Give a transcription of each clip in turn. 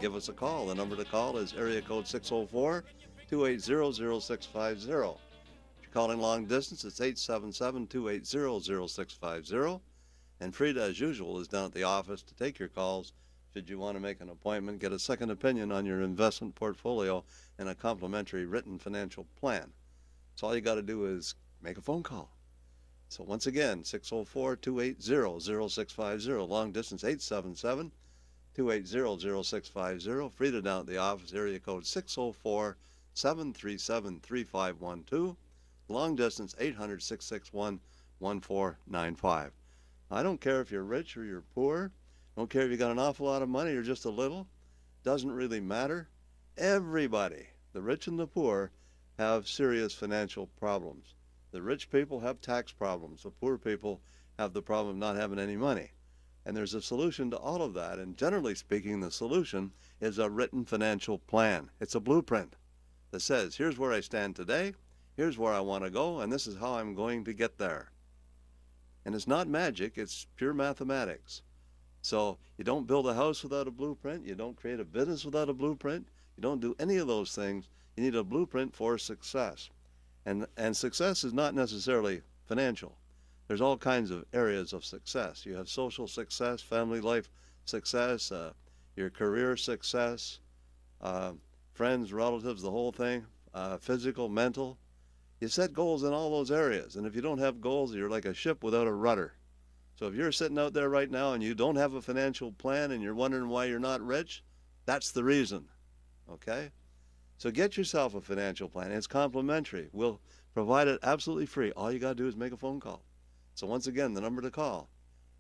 give us a call. The number to call is area code 604-280-0650. If you're calling long distance, it's 877-280-0650. And Frida, as usual, is down at the office to take your calls should you want to make an appointment, get a second opinion on your investment portfolio, and a complimentary written financial plan. So all you got to do is make a phone call. So once again, 604-280-0650, long distance 877-280-0650. Frida down at the office, area code 604-737-3512, long distance 800-661-1495. I don't care if you're rich or you're poor. I don't care if you got an awful lot of money or just a little. Doesn't really matter. Everybody, the rich and the poor, have serious financial problems. The rich people have tax problems. The poor people have the problem of not having any money. And there's a solution to all of that. And generally speaking, the solution is a written financial plan. It's a blueprint that says, here's where I stand today, here's where I want to go, and this is how I'm going to get there. And it's not magic, it's pure mathematics. So you don't build a house without a blueprint. You don't create a business without a blueprint. You don't do any of those things. You need a blueprint for success. And success is not necessarily financial. There's all kinds of areas of success. You have social success, family life success, your career success, friends, relatives, the whole thing, physical, mental. You set goals in all those areas. And if you don't have goals, you're like a ship without a rudder. So if you're sitting out there right now and you don't have a financial plan and you're wondering why you're not rich, that's the reason, okay? So get yourself a financial plan. It's complimentary. We'll provide it absolutely free. All you got to do is make a phone call. So once again, the number to call,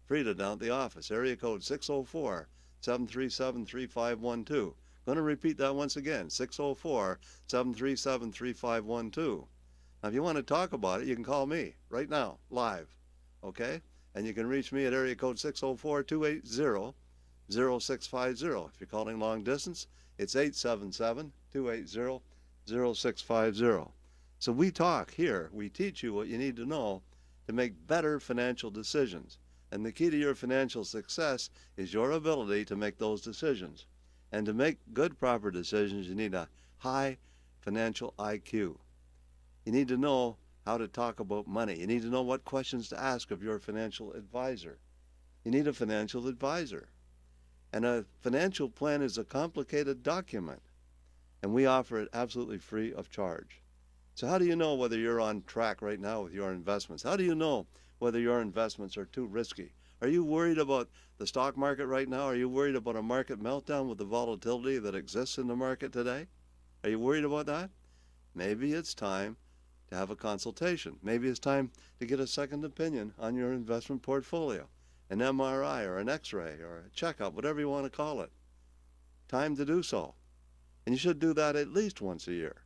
Frida down at the office, area code 604-737-3512. Going to repeat that once again, 604-737-3512. Now, if you want to talk about it, you can call me right now, live, okay? And you can reach me at area code 604-280-0650. If you're calling long distance, it's 877-280-0650. So we talk here. We teach you what you need to know to make better financial decisions. And the key to your financial success is your ability to make those decisions. And to make good, proper decisions, you need a high financial IQ. You need to know how to talk about money. You need to know what questions to ask of your financial advisor. You need a financial advisor. And a financial plan is a complicated document, and we offer it absolutely free of charge. So how do you know whether you're on track right now with your investments? How do you know whether your investments are too risky? Are you worried about the stock market right now? Are you worried about a market meltdown with the volatility that exists in the market today? Are you worried about that? Maybe it's time to have a consultation. Maybe it's time to get a second opinion on your investment portfolio, an MRI or an X-ray or a checkup, whatever you want to call it. Time to do so. And you should do that at least once a year.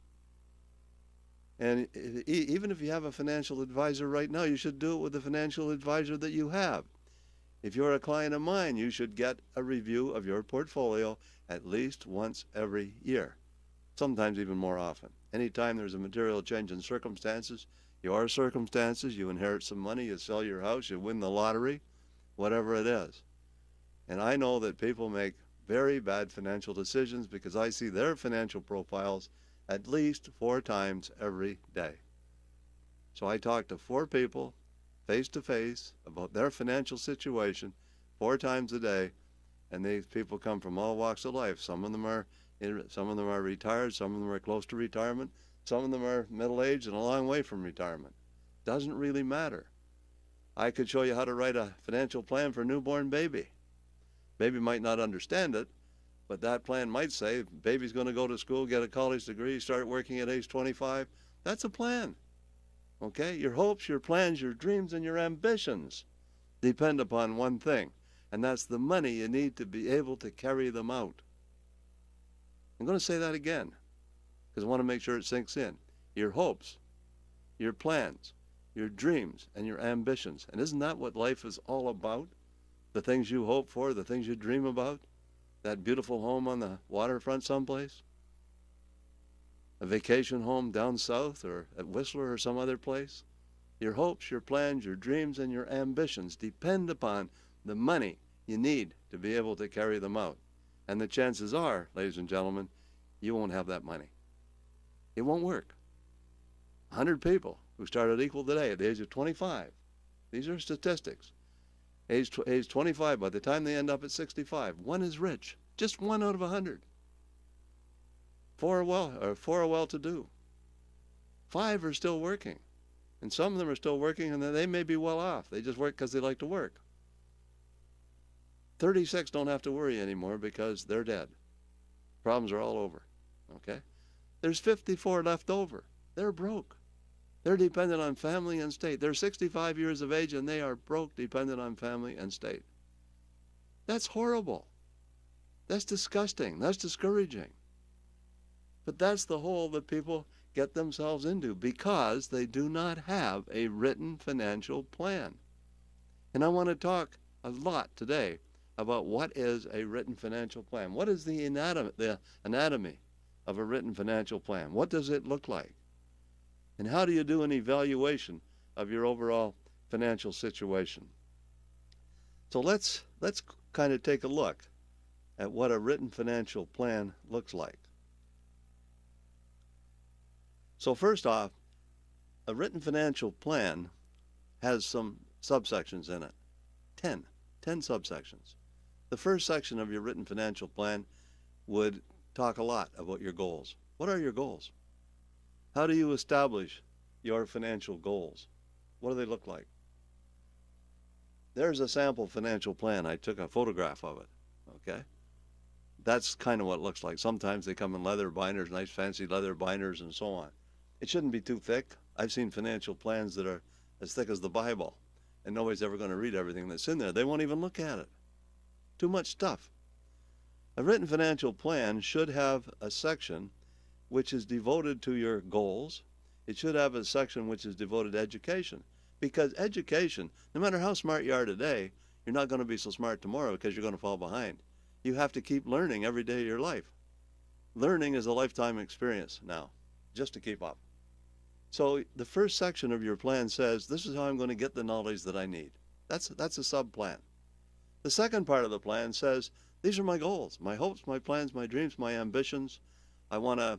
And even if you have a financial advisor right now, you should do it with the financial advisor that you have. If you're a client of mine, you should get a review of your portfolio at least once every year, sometimes even more often. Anytime there's a material change in circumstances, you inherit some money, you sell your house, you win the lottery, whatever it is. And I know that people make very bad financial decisions because I see their financial profiles at least 4 times every day. So I talk to 4 people face to face about their financial situation 4 times a day, and these people come from all walks of life. Some of them are retired, some of them are close to retirement, some of them are middle-aged and a long way from retirement. Doesn't really matter. I could show you how to write a financial plan for a newborn baby. Baby might not understand it, but that plan might say, baby's going to go to school, get a college degree, start working at age 25. That's a plan. Okay? Your hopes, your plans, your dreams, and your ambitions depend upon one thing, and that's the money you need to be able to carry them out. I'm going to say that again because I want to make sure it sinks in. Your hopes, your plans, your dreams, and your ambitions. And isn't that what life is all about? The things you hope for, the things you dream about? That beautiful home on the waterfront someplace? A vacation home down south or at Whistler or some other place? Your hopes, your plans, your dreams, and your ambitions depend upon the money you need to be able to carry them out. And the chances are, ladies and gentlemen, you won't have that money. It won't work. 100 people who started Equal today at the age of 25, these are statistics, age 25, by the time they end up at 65, one is rich. Just 1 out of 100. 4 are well-to-do. 5 are still working. And some of them are still working, and they may be well off. They just work because they like to work. 36 don't have to worry anymore because they're dead. Problems are all over. Okay? There's 54 left over. They're broke. They're dependent on family and state. They're 65 years of age, and they are broke, dependent on family and state. That's horrible. That's disgusting. That's discouraging. But that's the hole that people get themselves into because they do not have a written financial plan. And I want to talk a lot today about what is a written financial plan. What is the anatomy of a written financial plan? What does it look like? And how do you do an evaluation of your overall financial situation? So let's kind of take a look at what a written financial plan looks like. So first off, a written financial plan has some subsections in it. 10 subsections. The first section of your written financial plan would talk a lot about your goals. What are your goals? How do you establish your financial goals? What do they look like? There's a sample financial plan. I took a photograph of it, okay? That's kind of what it looks like. Sometimes they come in leather binders, nice fancy leather binders and so on. It shouldn't be too thick. I've seen financial plans that are as thick as the Bible, and nobody's ever going to read everything that's in there. They won't even look at it. Too much stuff. A written financial plan should have a section which is devoted to your goals. It should have a section which is devoted to education. Because education, no matter how smart you are today, you're not going to be so smart tomorrow because you're going to fall behind. You have to keep learning every day of your life. Learning is a lifetime experience now, just to keep up. So the first section of your plan says, this is how I'm going to get the knowledge that I need. That's a sub-plan. The second part of the plan says, these are my goals, my hopes, my plans, my dreams, my ambitions. I want a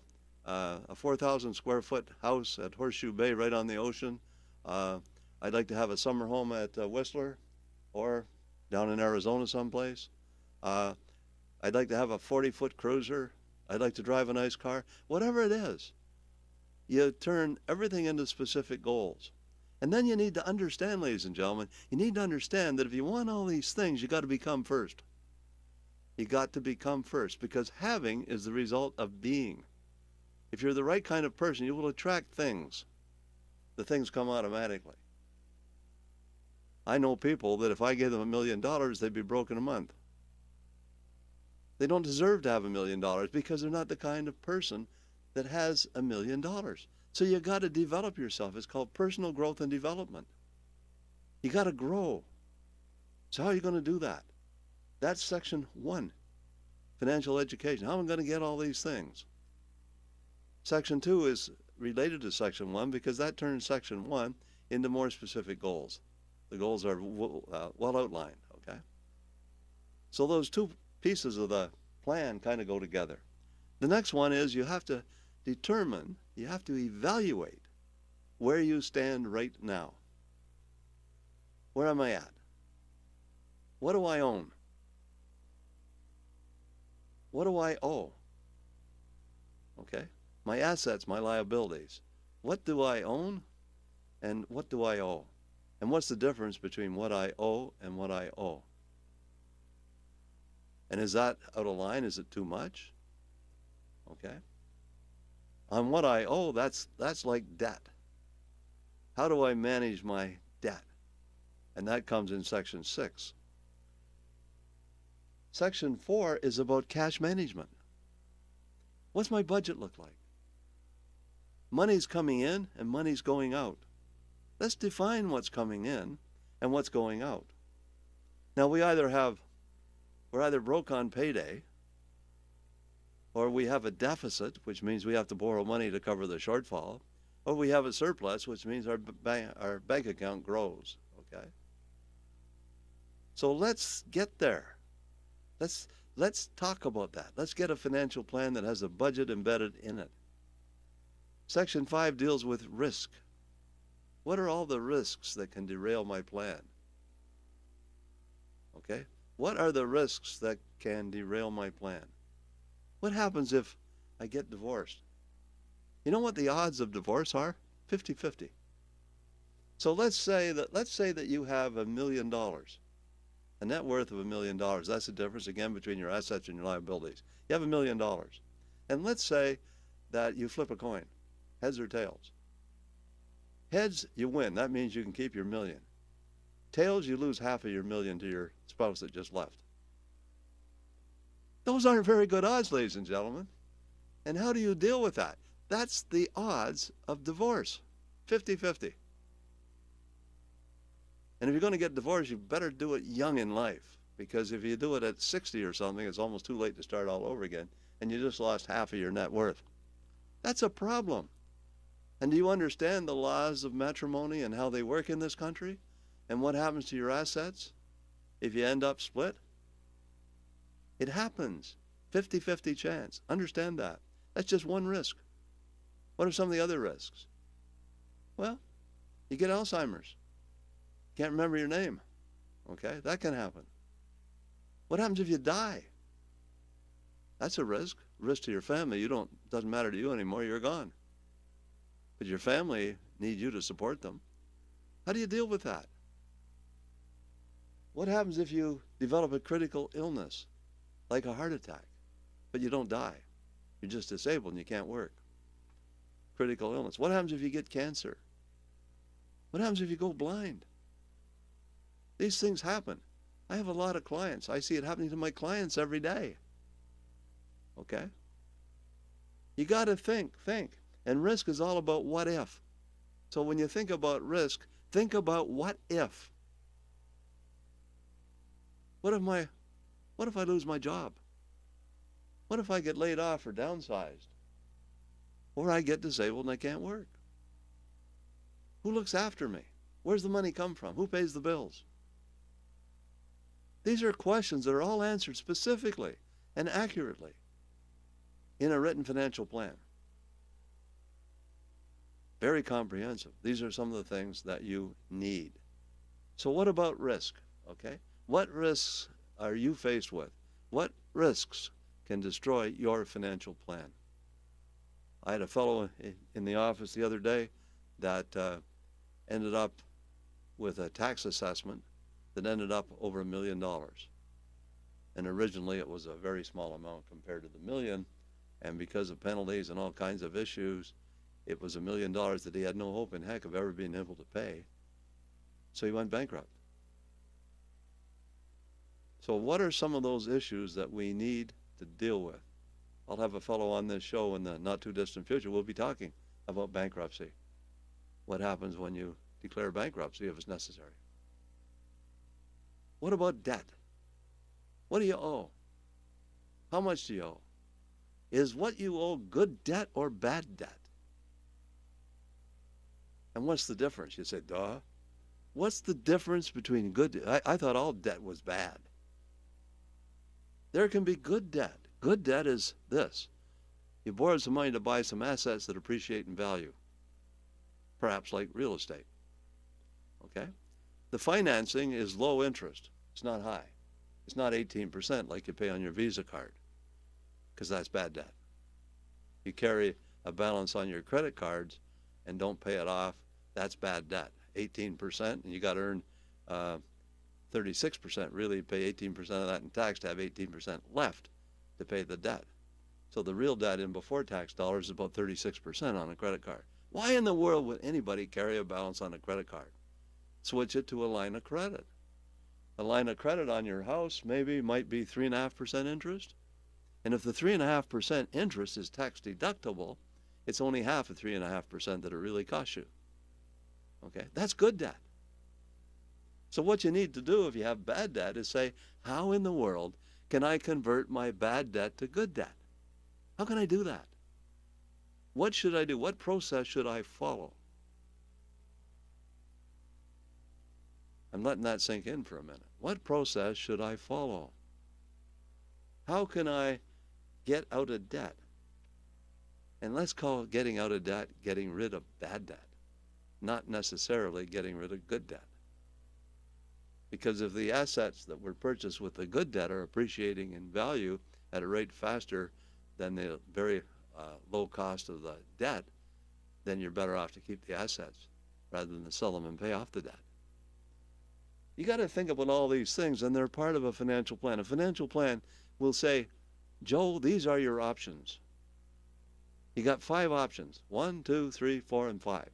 4,000 square foot house at Horseshoe Bay right on the ocean. I'd like to have a summer home at Whistler or down in Arizona someplace. I'd like to have a 40-foot cruiser. I'd like to drive a nice car. Whatever it is, you turn everything into specific goals. And then you need to understand, ladies and gentlemen, you need to understand that if you want all these things, you got to become first. You got to become first, because having is the result of being. If you're the right kind of person, you will attract things. The things come automatically. I know people that if I gave them $1 million, they'd be broke in a month. They don't deserve to have $1 million because they're not the kind of person that has $1 million. So you got to develop yourself. It's called personal growth and development. You got to grow. So how are you going to do that? That's section 1, financial education. How am I going to get all these things? Section 2 is related to section 1 because that turns section 1 into more specific goals. The goals are well outlined, okay? So those two pieces of the plan kind of go together. The next one is you have to determine, you have to evaluate where you stand right now. Where am I at? What do I own? What do I owe? Okay? My assets, my liabilities. What do I own and what do I owe? And what's the difference between what I owe and what I owe? And is that out of line? Is it too much? Okay? On what I owe, that's like debt. How do I manage my debt? And that comes in section 6. Section 4 is about cash management. What's my budget look like? Money's coming in and money's going out. Let's define what's coming in and what's going out. Now we're either broke on payday, or we have a deficit, which means we have to borrow money to cover the shortfall, or we have a surplus, which means our bank account grows, okay? So let's get there. Let's talk about that. Let's get a financial plan that has a budget embedded in it. Section 5 deals with risk. What are all the risks that can derail my plan? Okay? What are the risks that can derail my plan? What happens if I get divorced? You know what the odds of divorce are? 50-50. So let's say that you have $1 million, a net worth of $1 million. That's the difference, again, between your assets and your liabilities. You have $1 million. And let's say that you flip a coin, heads or tails. Heads, you win. That means you can keep your $1 million. Tails, you lose half of your $1 million to your spouse that just left. Those aren't very good odds, ladies and gentlemen. And how do you deal with that? That's the odds of divorce, 50-50. And if you're going to get divorced, you better do it young in life, because if you do it at 60 or something, it's almost too late to start all over again, and you just lost half of your net worth. That's a problem. And do you understand the laws of matrimony and how they work in this country? And what happens to your assets if you end up split? It happens. 50-50 chance. Understand that. That's just one risk. What are some of the other risks? Well, you get Alzheimer's. Can't remember your name. Okay, that can happen. What happens if you die? That's a risk. Risk to your family. Doesn't matter to you anymore. You're gone. But your family needs you to support them. How do you deal with that? What happens if you develop a critical illness, like a heart attack, but you don't die? You're just disabled and you can't work. Critical illness. What happens if you get cancer? What happens if you go blind? These things happen. I have a lot of clients. I see it happening to my clients every day. Okay? You got to think. And risk is all about what if. So when you think about risk, think about what if. What if I lose my job? What if I get laid off or downsized? Or I get disabled and I can't work? Who looks after me? Where's the money come from? Who pays the bills? These are questions that are all answered specifically and accurately in a written financial plan. Very comprehensive. These are some of the things that you need. So what about risk? Okay? What risks are you faced with? What risks can destroy your financial plan? I had a fellow in the office the other day that ended up with a tax assessment that ended up over $1 million. And originally it was a very small amount compared to the $1 million, and because of penalties and all kinds of issues, it was $1 million that he had no hope in heck of ever being able to pay. So he went bankrupt. So what are some of those issues that we need to deal with? I'll have a fellow on this show in the not too distant future. We'll be talking about bankruptcy. What happens when you declare bankruptcy if it's necessary? What about debt? What do you owe? How much do you owe? Is what you owe good debt or bad debt? And what's the difference? You say, duh. What's the difference between good? I thought all debt was bad. There can be good debt. Good debt is this. You borrowed some money to buy some assets that appreciate in value, perhaps like real estate. Okay? The financing is low interest. It's not high. It's not 18% like you pay on your Visa card, because that's bad debt. You carry a balance on your credit cards and don't pay it off, that's bad debt. 18%, and you got to earn 36%. Really, pay 18% of that in tax to have 18% left to pay the debt. So the real debt in before tax dollars is about 36% on a credit card. Why in the world would anybody carry a balance on a credit card? Switch it to a line of credit. A line of credit on your house maybe might be 3.5% interest. And if the 3.5% interest is tax deductible, it's only half of 3.5% that it really costs you. Okay, that's good debt. So what you need to do if you have bad debt is say, how in the world can I convert my bad debt to good debt? How can I do that? What should I do? What process should I follow? I'm letting that sink in for a minute. What process should I follow? How can I get out of debt? And let's call getting out of debt getting rid of bad debt, not necessarily getting rid of good debt. Because if the assets that were purchased with the good debt are appreciating in value at a rate faster than the very low cost of the debt, then you're better off to keep the assets rather than to sell them and pay off the debt. You got to think about all these things, and they're part of a financial plan. A financial plan will say, Joe, these are your options. You got 5 options. 1, 2, 3, 4, and 5.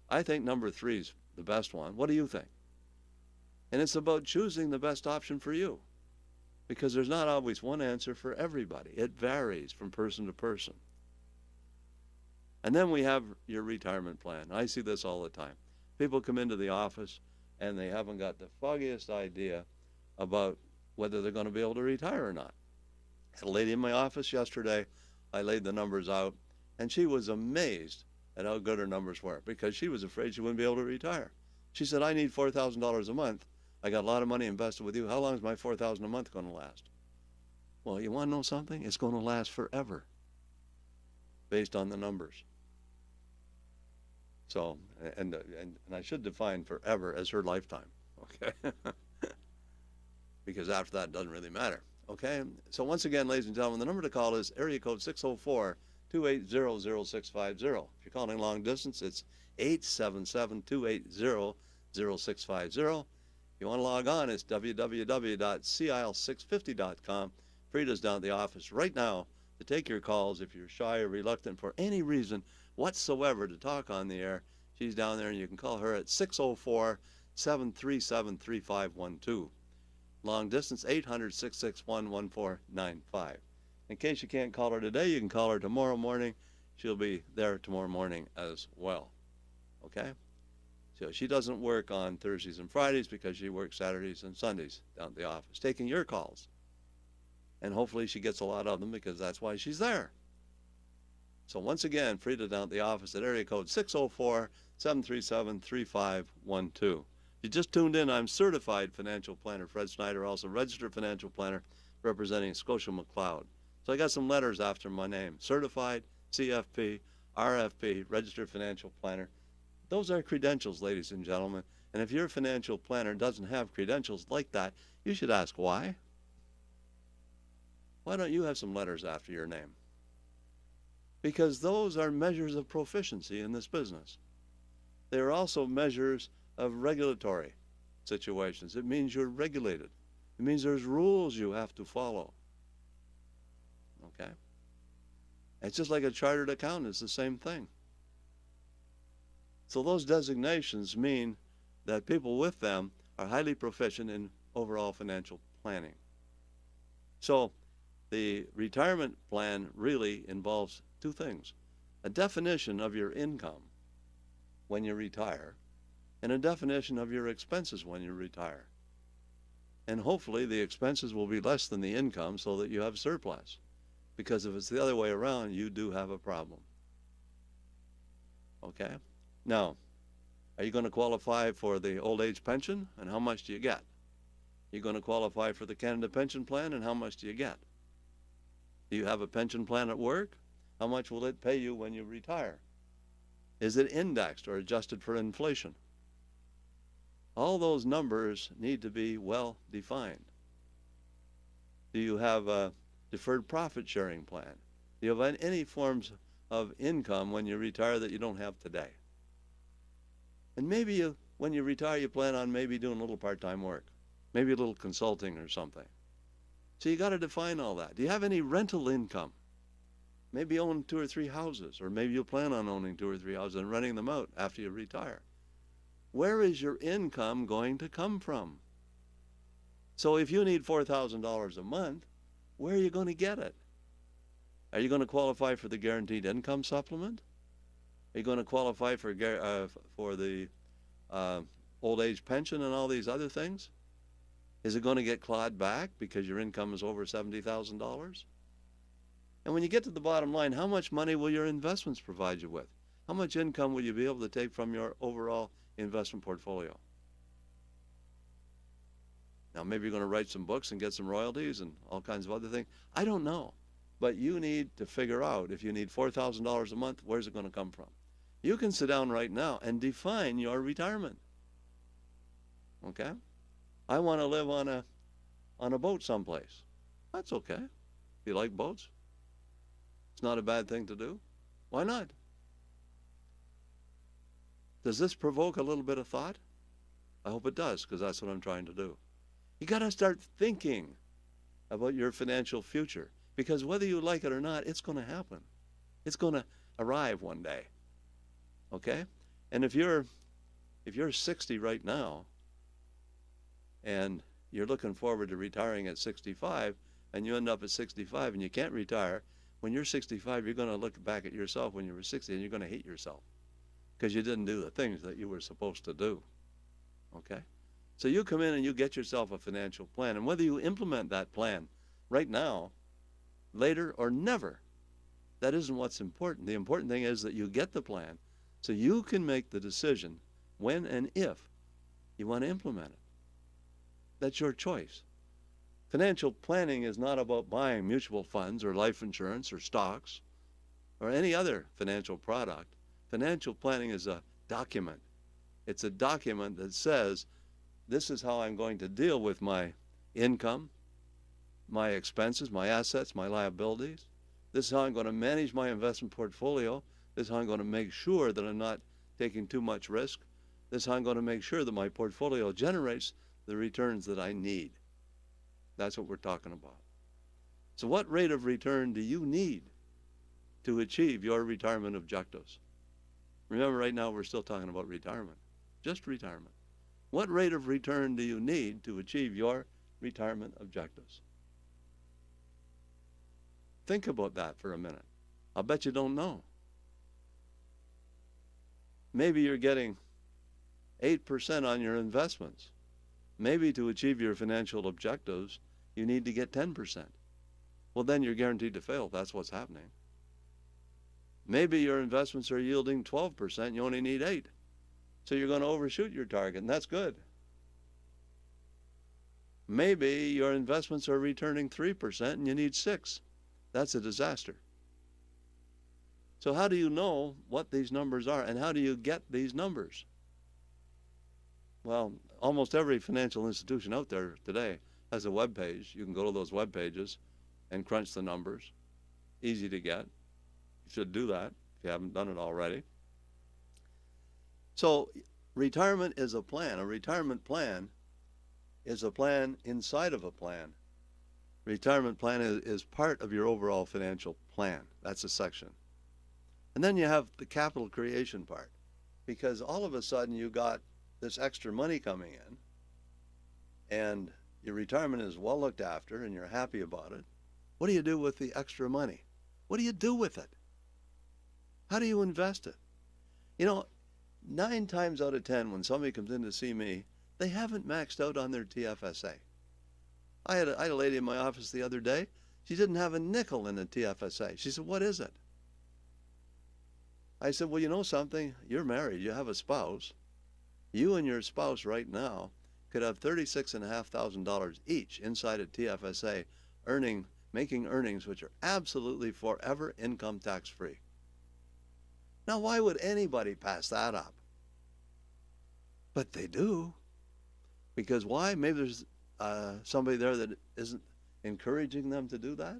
I think number 3 is the best one. What do you think? And it's about choosing the best option for you, because there's not always one answer for everybody. It varies from person to person. And then we have your retirement plan. I see this all the time. People come into the office and they haven't got the foggiest idea about whether they're going to be able to retire or not. I had a lady in my office yesterday. I laid the numbers out, and she was amazed at how good her numbers were, because she was afraid she wouldn't be able to retire. She said, I need $4,000 a month. I got a lot of money invested with you. How long is my $4,000 a month going to last? Well, you want to know something? It's going to last forever based on the numbers. So, and I should define forever as her lifetime, okay? Because after that, it doesn't really matter, okay? So once again, ladies and gentlemen, the number to call is area code 604-280-0650. If you're calling long distance, it's 877-280-0650. If you want to log on, it's www.CIL650.com. Frida's down at the office right now to take your calls if you're shy or reluctant for any reason whatsoever to talk on the air. She's down there, and you can call her at 604-737-3512. Long distance, 800-661-1495. In case you can't call her today, you can call her tomorrow morning. She'll be there tomorrow morning as well. Okay? So she doesn't work on Thursdays and Fridays because she works Saturdays and Sundays down at the office, taking your calls. And hopefully she gets a lot of them, because that's why she's there. So once again, Frida down at the office at area code 604-737-3512. If you just tuned in, I'm certified financial planner Fred Snyder, also registered financial planner representing Scotia McLeod. So I got some letters after my name: certified, CFP, RFP, registered financial planner. Those are credentials, ladies and gentlemen. And if your financial planner doesn't have credentials like that, you should ask why. Why don't you have some letters after your name? Because those are measures of proficiency in this business. They are also measures of regulatory situations. It means you're regulated. It means there's rules you have to follow. Okay? It's just like a chartered accountant. It's the same thing. So those designations mean that people with them are highly proficient in overall financial planning. So the retirement plan really involves 2 things: a definition of your income when you retire, and a definition of your expenses when you retire. And hopefully the expenses will be less than the income so that you have surplus. Because if it's the other way around, you do have a problem. Okay? Now, are you going to qualify for the old age pension, and how much do you get? You're going to qualify for the Canada Pension Plan, and how much do you get? Do you have a pension plan at work? How much will it pay you when you retire? Is it indexed or adjusted for inflation? All those numbers need to be well defined. Do you have a deferred profit sharing plan? Do you have any forms of income when you retire that you don't have today? And maybe when you retire, you plan on maybe doing a little part-time work, maybe a little consulting or something. So you got to define all that. Do you have any rental income? Maybe you own 2 or 3 houses, or maybe you plan on owning 2 or 3 houses and renting them out after you retire. Where is your income going to come from? So if you need $4,000 a month, where are you going to get it? Are you going to qualify for the guaranteed income supplement? Are you going to qualify for the old age pension and all these other things? Is it going to get clawed back because your income is over $70,000? And when you get to the bottom line, how much money will your investments provide you with? How much income will you be able to take from your overall investment portfolio? Now, maybe you're going to write some books and get some royalties and all kinds of other things. I don't know. But you need to figure out, if you need $4,000 a month, where's it going to come from? You can sit down right now and define your retirement. Okay? I want to live on a boat someplace. That's okay. If you like boats, it's not a bad thing to do. Why not? Does this provoke a little bit of thought? I hope it does, because that's what I'm trying to do. You got to start thinking about your financial future, because whether you like it or not, it's going to happen. It's going to arrive one day. Okay? And if you're 60 right now and you're looking forward to retiring at 65, and you end up at 65 and you can't retire, when you're 65, you're going to look back at yourself when you were 60 and you're going to hate yourself because you didn't do the things that you were supposed to do. Okay? So you come in and you get yourself a financial plan, and whether you implement that plan right now, later, or never, that isn't what's important. The important thing is that you get the plan so you can make the decision when and if you want to implement it. That's your choice. Financial planning is not about buying mutual funds or life insurance or stocks or any other financial product. Financial planning is a document. It's a document that says, this is how I'm going to deal with my income, my expenses, my assets, my liabilities. This is how I'm going to manage my investment portfolio. This is how I'm going to make sure that I'm not taking too much risk. This is how I'm going to make sure that my portfolio generates the returns that I need. That's what we're talking about. So what rate of return do you need to achieve your retirement objectives? Remember, right now we're still talking about retirement, just retirement. What rate of return do you need to achieve your retirement objectives? Think about that for a minute. I'll bet you don't know. Maybe you're getting 8% on your investments. Maybe to achieve your financial objectives, you need to get 10%. Well, then you're guaranteed to fail if that's what's happening. Maybe your investments are yielding 12%, you only need 8%. So you're going to overshoot your target, and that's good. Maybe your investments are returning 3% and you need 6%. That's a disaster. So how do you know what these numbers are, and how do you get these numbers? Well, almost every financial institution out there today has a web page. You can go to those web pages and crunch the numbers. Easy to get. You should do that if you haven't done it already. So retirement is a plan. A retirement plan is a plan inside of a plan. Retirement plan is part of your overall financial plan. That's a section. And then you have the capital creation part, because all of a sudden you got this extra money coming in and your retirement is well looked after and you're happy about it. What do you do with the extra money? What do you do with it? How do you invest it? You know, 9 times out of 10 when somebody comes in to see me, they haven't maxed out on their TFSA. I had a lady in my office the other day. She didn't have a nickel in the TFSA. She said, what is it? I said, well, you know something? You're married. You have a spouse. You and your spouse right now could have $36,500 each inside a TFSA, making earnings which are absolutely forever income tax free. Now, why would anybody pass that up? But they do. Because why? Maybe there's somebody there that isn't encouraging them to do that.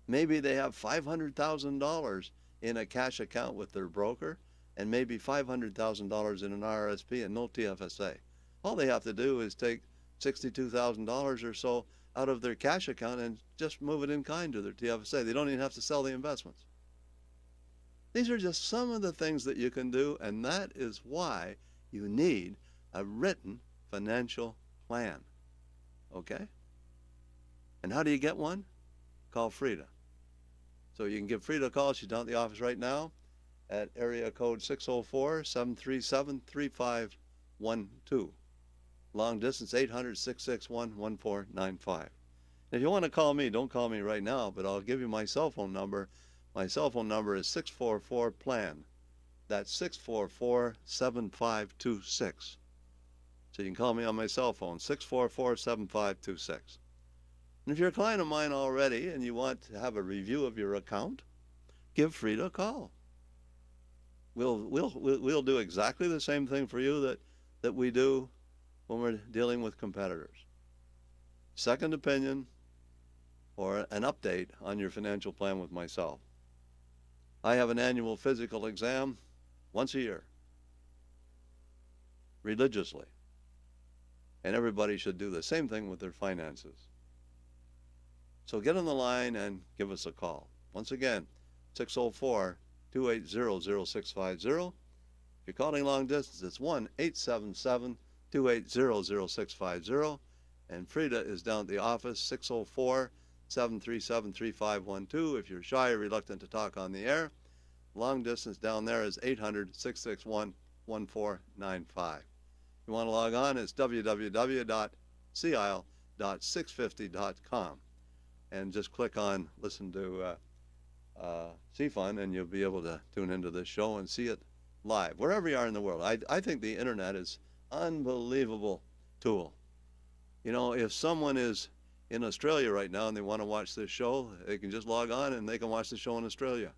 Maybe they have $500,000 in a cash account with their broker, and maybe $500,000 in an RRSP and no TFSA. All they have to do is take $62,000 or so out of their cash account and just move it in kind to their TFSA. They don't even have to sell the investments. These are just some of the things that you can do, and that is why you need a written financial plan. Okay? And how do you get one? Call Frida. So you can give Frida a call. She's down at the office right now at area code 604-737-3512. Long distance 800-661-1495. If you want to call me, don't call me right now, but I'll give you my cell phone number. My cell phone number is 644-PLAN. That's 644-7526. So you can call me on my cell phone, 644-7526. And if you're a client of mine already and you want to have a review of your account, give Frida a call. We'll do exactly the same thing for you that we do when we're dealing with competitors. Second opinion or an update on your financial plan with myself. I have an annual physical exam once a year, religiously. And everybody should do the same thing with their finances. So get on the line and give us a call. Once again, 604-280-0650. If you're calling long distance, it's 1-877-280-0650. And Frida is down at the office, 604-737-3512. If you're shy or reluctant to talk on the air, long distance down there is 800-661-1495. If you want to log on, it's www.cial.650.com. And just click on Listen to CFUN, and you'll be able to tune into this show and see it live, wherever you are in the world. I think the internet is an unbelievable tool. You know, if someone is in Australia right now and they want to watch this show, they can just log on and they can watch the show in Australia,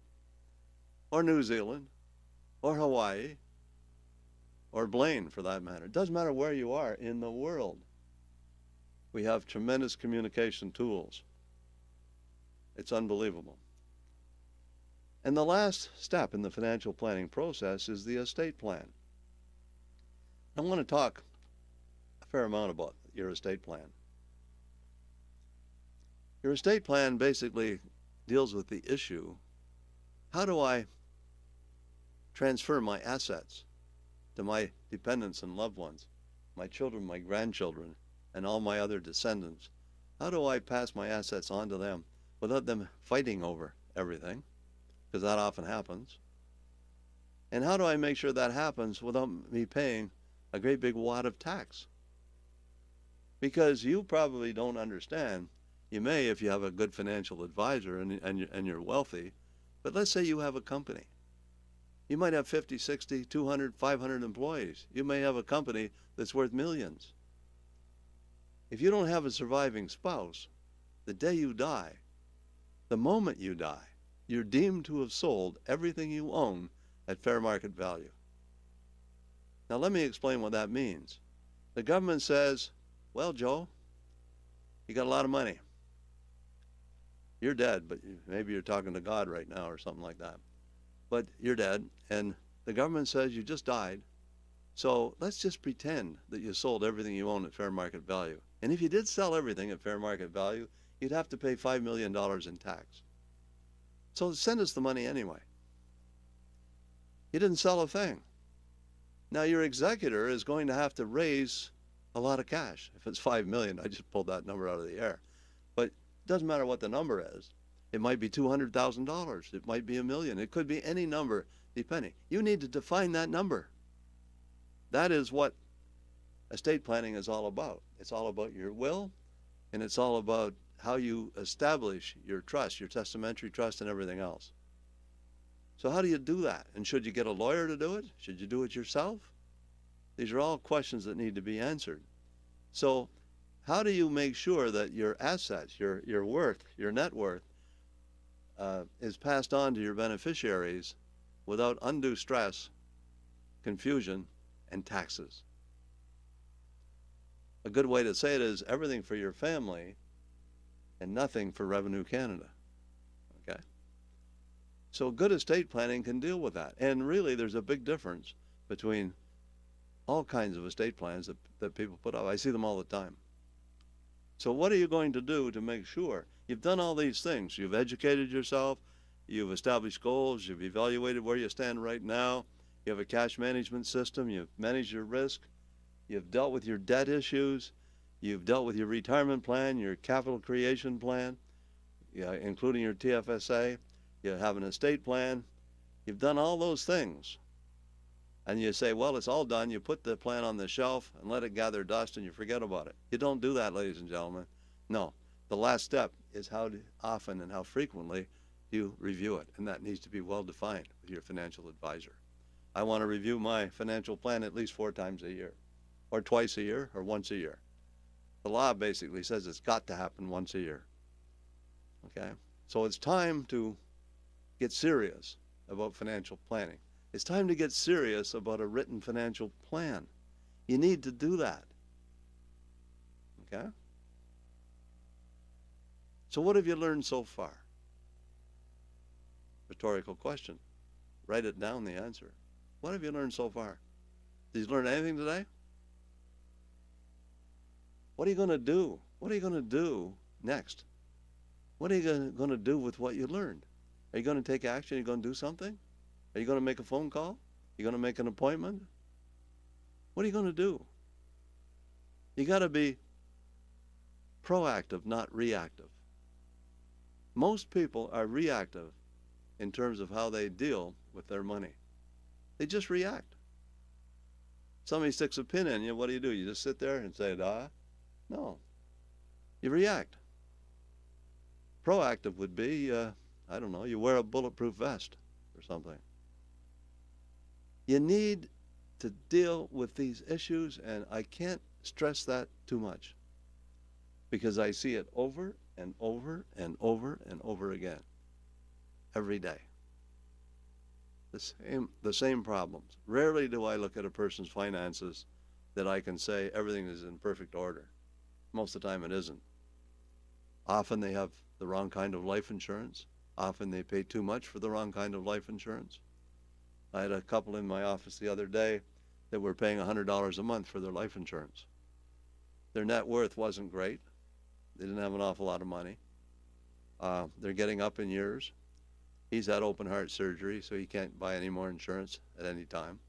or New Zealand, or Hawaii, or Blaine for that matter. It doesn't matter where you are in the world. We have tremendous communication tools. It's unbelievable. And the last step in the financial planning process is the estate plan. I want to talk a fair amount about your estate plan. Your estate plan basically deals with the issue, how do I transfer my assets to my dependents and loved ones, my children, my grandchildren, and all my other descendants? How do I pass my assets on to them without them fighting over everything? Because that often happens. And how do I make sure that happens without me paying a great big wad of tax? Because you probably don't understand. You may if you have a good financial advisor and you're wealthy, but let's say you have a company. You might have 50, 60, 200, 500 employees. You may have a company that's worth millions. If you don't have a surviving spouse, the day you die, the moment you die, you're deemed to have sold everything you own at fair market value. Now let me explain what that means. The government says, well, Joe, you got a lot of money. You're dead, but maybe you're talking to God right now or something like that. But you're dead, and the government says you just died, so let's just pretend that you sold everything you own at fair market value. And if you did sell everything at fair market value, you'd have to pay $5 million in tax. So send us the money anyway. You didn't sell a thing. Now your executor is going to have to raise a lot of cash. If it's $5 million, I just pulled that number out of the air. But it doesn't matter what the number is. It might be $200,000. It might be $1 million. It could be any number, depending. You need to define that number. That is what estate planning is all about. It's all about your will, and it's all about how you establish your trust, your testamentary trust, and everything else. So how do you do that? And should you get a lawyer to do it? Should you do it yourself? These are all questions that need to be answered. So how do you make sure that your assets, your worth, your net worth, is passed on to your beneficiaries without undue stress, confusion, and taxes? A good way to say it is everything for your family and nothing for Revenue Canada. Okay? So good estate planning can deal with that. And really there's a big difference between all kinds of estate plans that people put up. I see them all the time. So what are you going to do to make sure you've done all these things? You've educated yourself, you've established goals, you've evaluated where you stand right now, you have a cash management system, you've managed your risk, you've dealt with your debt issues, you've dealt with your retirement plan, your capital creation plan, including your TFSA, you have an estate plan. You've done all those things. And you say, well, it's all done. You put the plan on the shelf and let it gather dust and you forget about it. You don't do that, ladies and gentlemen. No. The last step is how often and how frequently you review it. And that needs to be well defined with your financial advisor. I want to review my financial plan at least 4 times a year, or twice a year, or once a year. The law basically says it's got to happen once a year. Okay? So it's time to get serious about financial planning. It's time to get serious about a written financial plan. You need to do that. Okay? So what have you learned so far? Rhetorical question. Write it down, the answer. What have you learned so far? Did you learn anything today? What are you going to do? What are you going to do next? What are you going to do with what you learned? Are you going to take action? Are you going to do something? Are you going to make a phone call? Are you going to make an appointment? What are you going to do? You got to be proactive, not reactive. Most people are reactive in terms of how they deal with their money. They just react. Somebody sticks a pin in you, what do? You just sit there and say, no. You react. Proactive would be, I don't know, you wear a bulletproof vest or something. You need to deal with these issues, and I can't stress that too much because I see it over and over and over and over again every day. The same problems. Rarely do I look at a person's finances that I can say everything is in perfect order. Most of the time it isn't. Often they have the wrong kind of life insurance. Often they pay too much for the wrong kind of life insurance. I had a couple in my office the other day that were paying $100 a month for their life insurance. Their net worth wasn't great. They didn't have an awful lot of money. They're getting up in years. He's had open heart surgery, so he can't buy any more insurance at any time.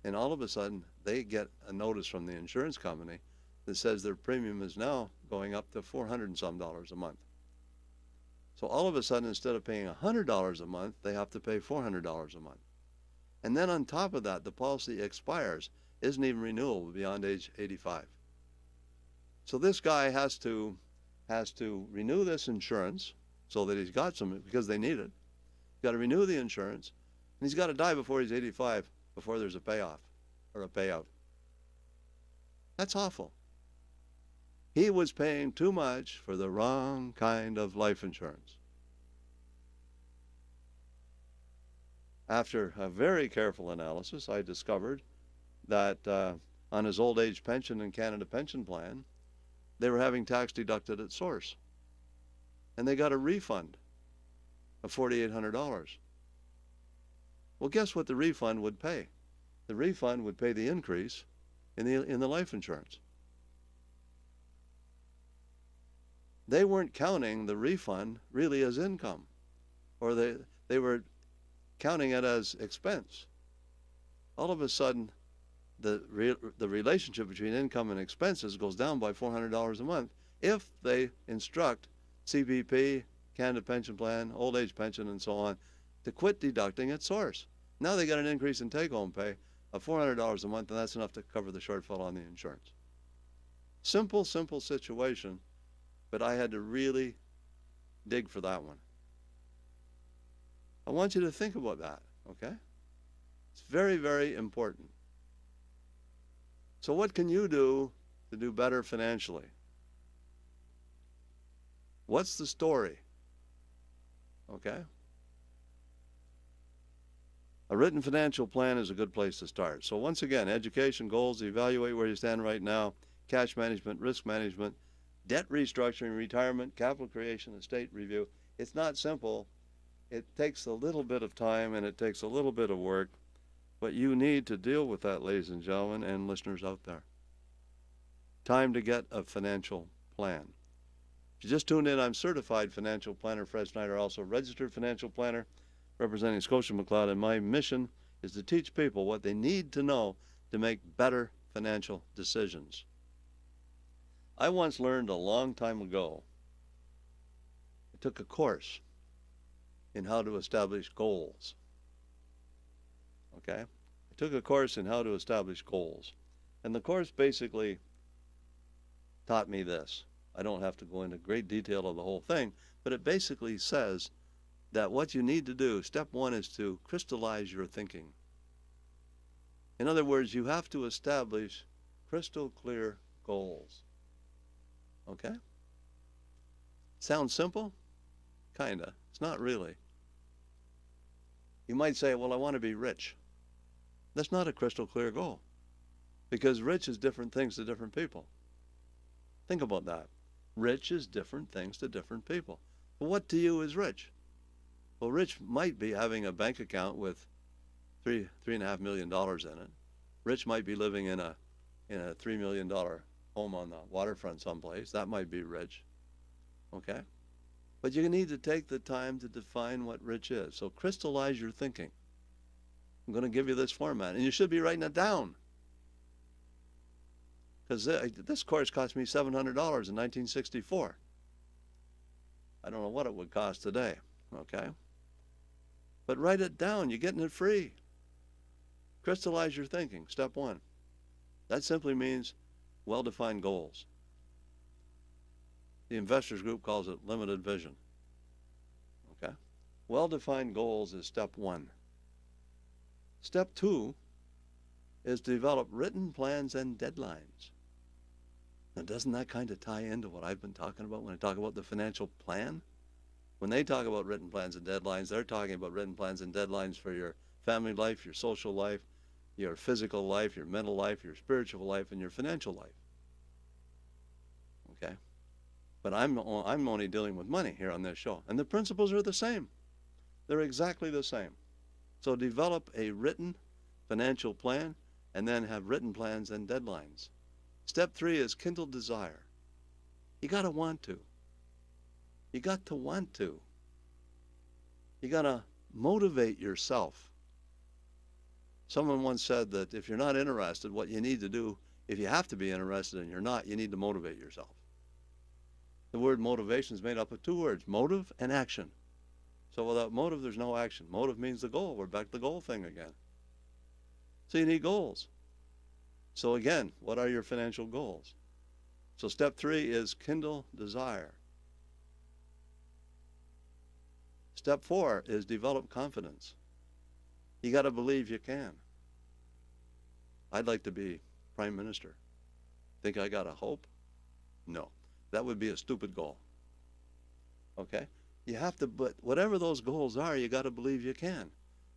And all of a sudden, they get a notice from the insurance company that says their premium is now going up to $400 and some a month. So all of a sudden, instead of paying $100 a month, they have to pay $400 a month. And then on top of that, the policy expires, isn't even renewable beyond age 85. So this guy has to renew this insurance so that he's got some, because they need it. He's got to renew the insurance, and he's got to die before he's 85, before there's a payoff or a payout. That's awful. He was paying too much for the wrong kind of life insurance. After a very careful analysis, I discovered that on his old age pension and Canada pension plan, they were having tax deducted at source. And they got a refund of $4,800. Well, guess what the refund would pay? The refund would pay the increase in the life insurance. They weren't counting the refund really as income, or they were counting it as expense. All of a sudden, the relationship between income and expenses goes down by $400 a month if they instruct CPP, Canada Pension Plan, old age pension, and so on to quit deducting at source. Now they got an increase in take-home pay of $400 a month, and that's enough to cover the shortfall on the insurance. Simple situation, but I had to really dig for that one. I want you to think about that, okay? It's very, very important. So what can you do to do better financially? What's the story? Okay? A written financial plan is a good place to start. So once again, education, goals, evaluate where you stand right now, cash management, risk management, debt restructuring, retirement, capital creation, estate review. It's not simple. It takes a little bit of time and it takes a little bit of work, but you need to deal with that, ladies and gentlemen, and listeners out there. Time to get a financial plan. If you just tuned in, I'm certified financial planner Fred Snyder, also registered financial planner representing Scotia McLeod, and my mission is to teach people what they need to know to make better financial decisions. I once learned a long time ago, I took a course in how to establish goals. Okay? I took a course in how to establish goals. And the course basically taught me this. I don't have to go into great detail of the whole thing, but it basically says that what you need to do, step one, is to crystallize your thinking. In other words, you have to establish crystal clear goals. Okay? Sounds simple? Kinda. It's not really. You might say, well, I want to be rich. That's not a crystal clear goal, because rich is different things to different people. Think about that. Rich is different things to different people. What to you is rich? Well, rich might be having a bank account with $3.5 million in it. Rich might be living in a $3 million home on the waterfront someplace. That might be rich. Okay? But you need to take the time to define what rich is. So crystallize your thinking. I'm going to give you this format, and you should be writing it down. Because this course cost me $700 in 1964. I don't know what it would cost today, okay? But write it down. You're getting it free. Crystallize your thinking, step one. That simply means well-defined goals. The investors group calls it limited vision, okay? Well-defined goals is step one. Step two is develop written plans and deadlines. Now, doesn't that kind of tie into what I've been talking about when I talk about the financial plan? When they talk about written plans and deadlines, they're talking about written plans and deadlines for your family life, your social life, your physical life, your mental life, your spiritual life, and your financial life. Okay? But I'm only dealing with money here on this show. And the principles are the same. They're exactly the same. So develop a written financial plan and then have written plans and deadlines. Step three is kindle desire. You got to want to. You got to want to. You got to motivate yourself. Someone once said that if you're not interested, what you need to do, if you have to be interested and you're not, you need to motivate yourself. The word motivation is made up of two words, motive and action. So without motive, there's no action. Motive means the goal. We're back to the goal thing again. So you need goals. So again, what are your financial goals? So step three is kindle desire. Step four is develop confidence. You got to believe you can. I'd like to be prime minister. Think I got a hope? No. That would be a stupid goal. Okay? You have to, but whatever those goals are, you got to believe you can.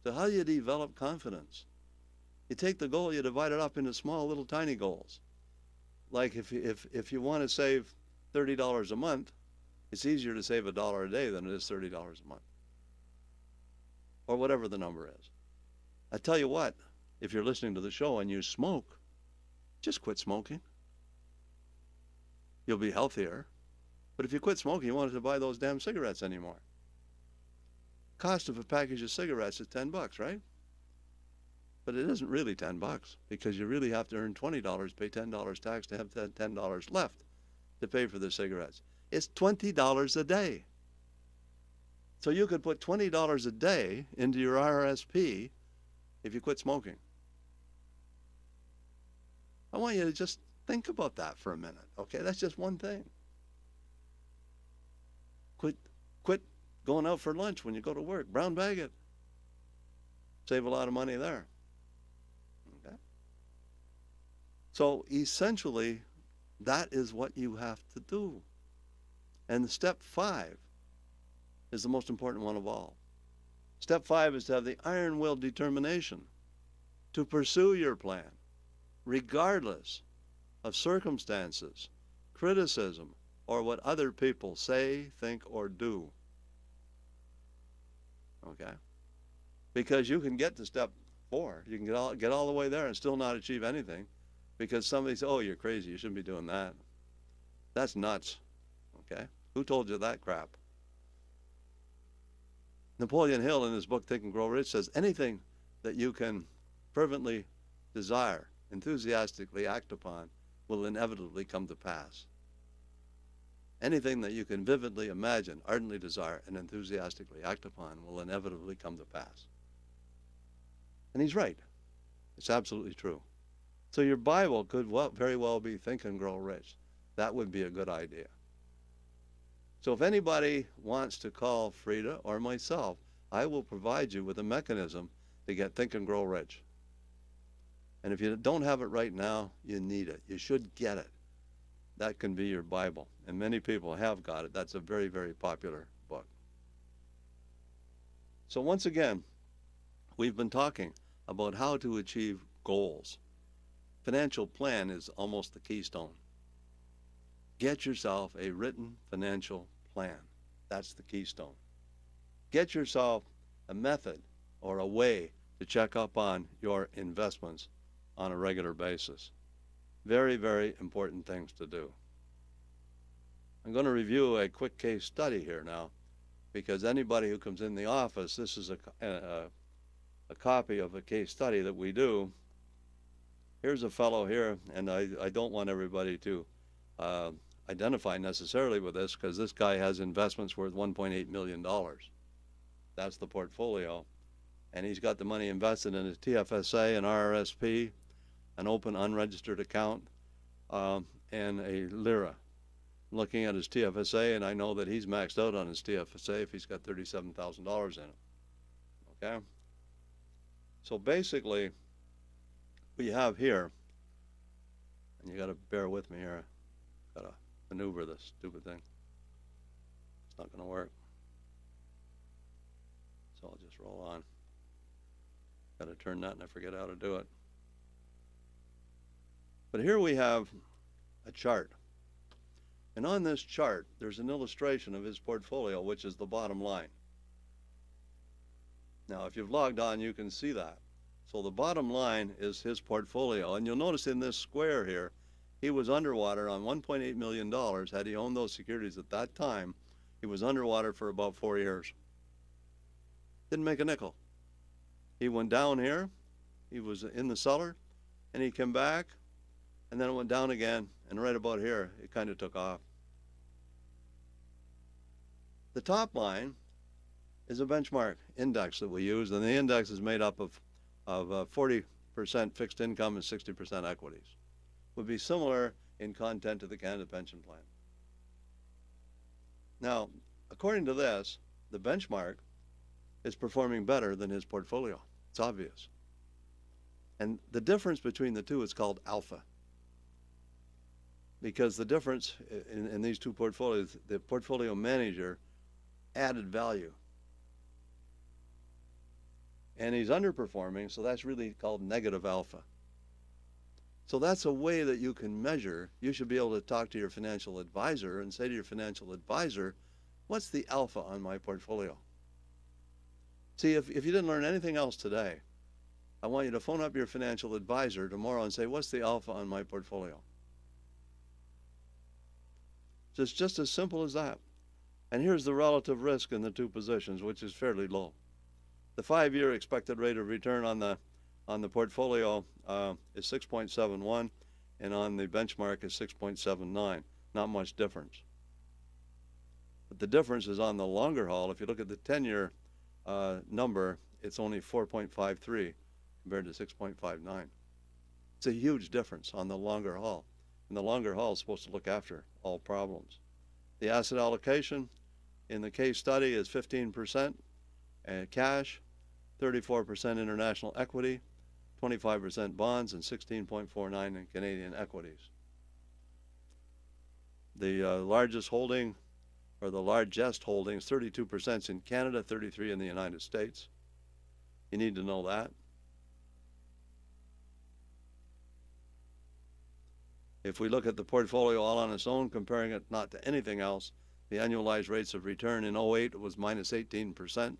So how do you develop confidence? You take the goal, you divide it up into small, little, tiny goals. Like if you want to save $30 a month, it's easier to save $1 a day than it is $30 a month. Or whatever the number is. I tell you what, if you're listening to the show and you smoke, just quit smoking. You'll be healthier. But if you quit smoking, you won't have to buy those damn cigarettes anymore. Cost of a package of cigarettes is $10, right? But it isn't really $10 because you really have to earn $20, pay $10 tax to have $10 left to pay for the cigarettes. It's $20 a day. So you could put $20 a day into your RRSP if you quit smoking. I want you to just think about that for a minute, okay? That's just one thing. Quit going out for lunch when you go to work. Brown bag it. Save a lot of money there. Okay? So essentially, that is what you have to do. And step five is the most important one of all. Step five is to have the iron-willed determination to pursue your plan, regardless of circumstances, criticism, or what other people say, think, or do. Okay? Because you can get to step four. You can get all the way there and still not achieve anything because somebody says, oh, you're crazy. You shouldn't be doing that. That's nuts. Okay? Who told you that crap? Napoleon Hill, in his book Think and Grow Rich, says anything that you can fervently desire, enthusiastically act upon, will inevitably come to pass. Anything that you can vividly imagine, ardently desire, and enthusiastically act upon will inevitably come to pass. And he's right. It's absolutely true. So your Bible could very well be Think and Grow Rich. That would be a good idea. So if anybody wants to call Frida or myself, I will provide you with a mechanism to get Think and Grow Rich. And if you don't have it right now, you need it. You should get it. That can be your Bible. And many people have got it. That's a very, very popular book. So once again, we've been talking about how to achieve goals. Financial plan is almost the keystone. Get yourself a written financial plan. That's the keystone. Get yourself a method or a way to check up on your investments on a regular basis. Very, very important things to do. I'm going to review a quick case study here now, because anybody who comes in the office, this is a copy of a case study that we do. Here's a fellow here, and I don't want everybody to identify necessarily with this, because this guy has investments worth $1.8 million. That's the portfolio. And he's got the money invested in his TFSA, an RRSP, an open unregistered account, and a LIRA. I'm looking at his TFSA, and I know that he's maxed out on his TFSA if he's got $37,000 in it. Okay? So basically, we have here, and you got to bear with me here, got to maneuver this stupid thing. It's not going to work. So I'll just roll on. Got to turn that, and I forget how to do it. But here we have a chart. And on this chart, there's an illustration of his portfolio, which is the bottom line. Now, if you've logged on, you can see that. So the bottom line is his portfolio. And you'll notice in this square here, he was underwater on $1.8 million. Had he owned those securities at that time, he was underwater for about 4 years. Didn't make a nickel. He went down here. He was in the cellar, and he came back, and then it went down again, and right about here, it kind of took off. The top line is a benchmark index that we use, and the index is made up of 40% fixed income and 60% equities. Would be similar in content to the Canada Pension Plan. Now, according to this, the benchmark is performing better than his portfolio. It's obvious. And the difference between the two is called alpha. Because the difference in these two portfolios, the portfolio manager added value. And he's underperforming, so that's really called negative alpha. So that's a way that you can measure. You should be able to talk to your financial advisor and say to your financial advisor, what's the alpha on my portfolio? See, if you didn't learn anything else today, I want you to phone up your financial advisor tomorrow and say, what's the alpha on my portfolio? So it's just as simple as that. And here's the relative risk in the two positions, which is fairly low. The 5-year expected rate of return on the portfolio is 6.71, and on the benchmark is 6.79. Not much difference. But the difference is on the longer haul. If you look at the 10-year number, it's only 4.53 compared to 6.59. It's a huge difference on the longer haul. And the longer haul is supposed to look after all problems. The asset allocation in the case study is 15% cash, 34% international equity, 25% bonds, and 16.49% in Canadian equities. The largest holding, or the largest holdings, 32% in Canada, 33% in the United States. You need to know that. If we look at the portfolio all on its own, comparing it not to anything else, the annualized rates of return in 2008 was minus 18%.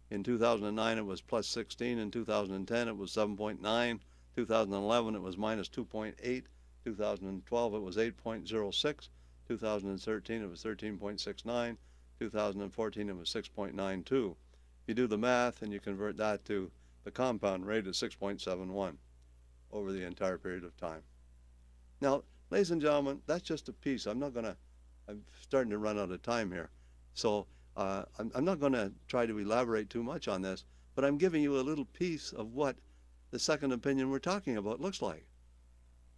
In 2009 it was plus 16. In 2010 it was 7.9. 2011 it was minus 2.8. 2012 it was 8.06. 2013 it was 13.69. 2014 it was 6.92. If you do the math and you convert that to the compound rate, is 6.71 over the entire period of time. Now, ladies and gentlemen, that's just a piece. I'm starting to run out of time here. So I'm not going to try to elaborate too much on this, but I'm giving you a little piece of what the second opinion we're talking about looks like.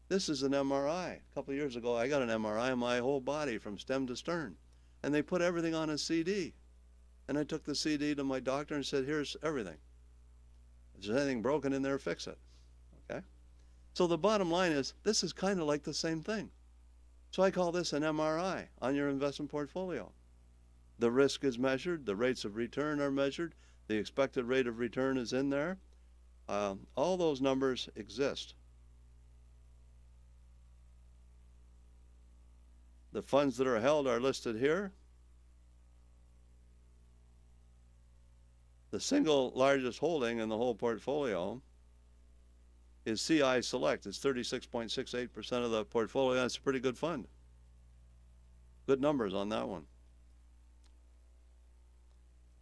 This is an MRI. A couple of years ago, I got an MRI of my whole body from stem to stern, and they put everything on a CD. And I took the CD to my doctor and said, here's everything. If there's anything broken in there, fix it. Okay? So the bottom line is, this is kind of like the same thing. So I call this an MRI on your investment portfolio. The risk is measured, the rates of return are measured, the expected rate of return is in there. All those numbers exist. The funds that are held are listed here. The single largest holding in the whole portfolio is CI Select. It's 36.68% of the portfolio. That's a pretty good fund. Good numbers on that one.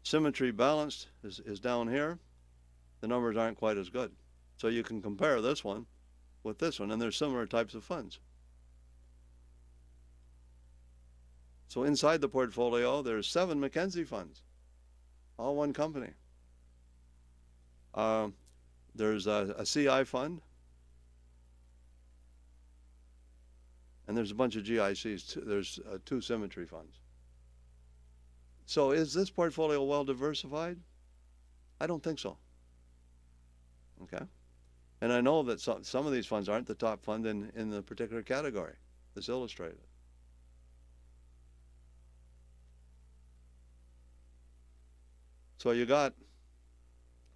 Symmetry Balanced is down here. The numbers aren't quite as good. So you can compare this one with this one, and they're similar types of funds. So inside the portfolio, there's 7 McKinsey funds, all one company. There's a CI fund, and there's a bunch of GICs. There's 2 Symmetry funds. So is this portfolio well diversified? I don't think so. Okay? And I know that some of these funds aren't the top fund in the particular category that's illustrated. So you got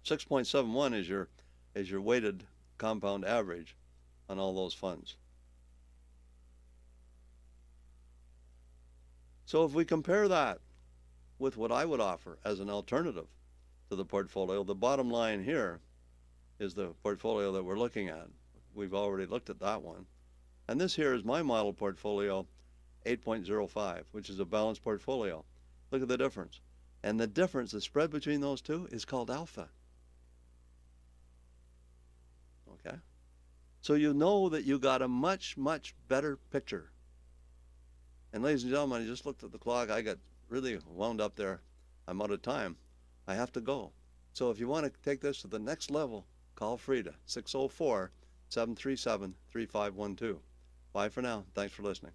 6.71 is your weighted compound average on all those funds. So if we compare that with what I would offer as an alternative to the portfolio, the bottom line here is the portfolio that we're looking at. We've already looked at that one. And this here is my model portfolio, 8.05, which is a balanced portfolio. Look at the difference. And the difference, the spread between those two, is called alpha. Okay? So you know that you got a much, much better picture. And ladies and gentlemen, I just looked at the clock. I got really wound up there. I'm out of time. I have to go. So if you want to take this to the next level, call Frida, 604-737-3512. Bye for now. Thanks for listening.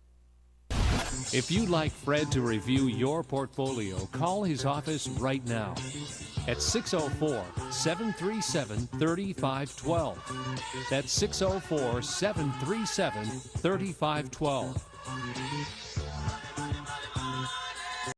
If you'd like Fred to review your portfolio, call his office right now at 604-737-3512. That's 604-737-3512.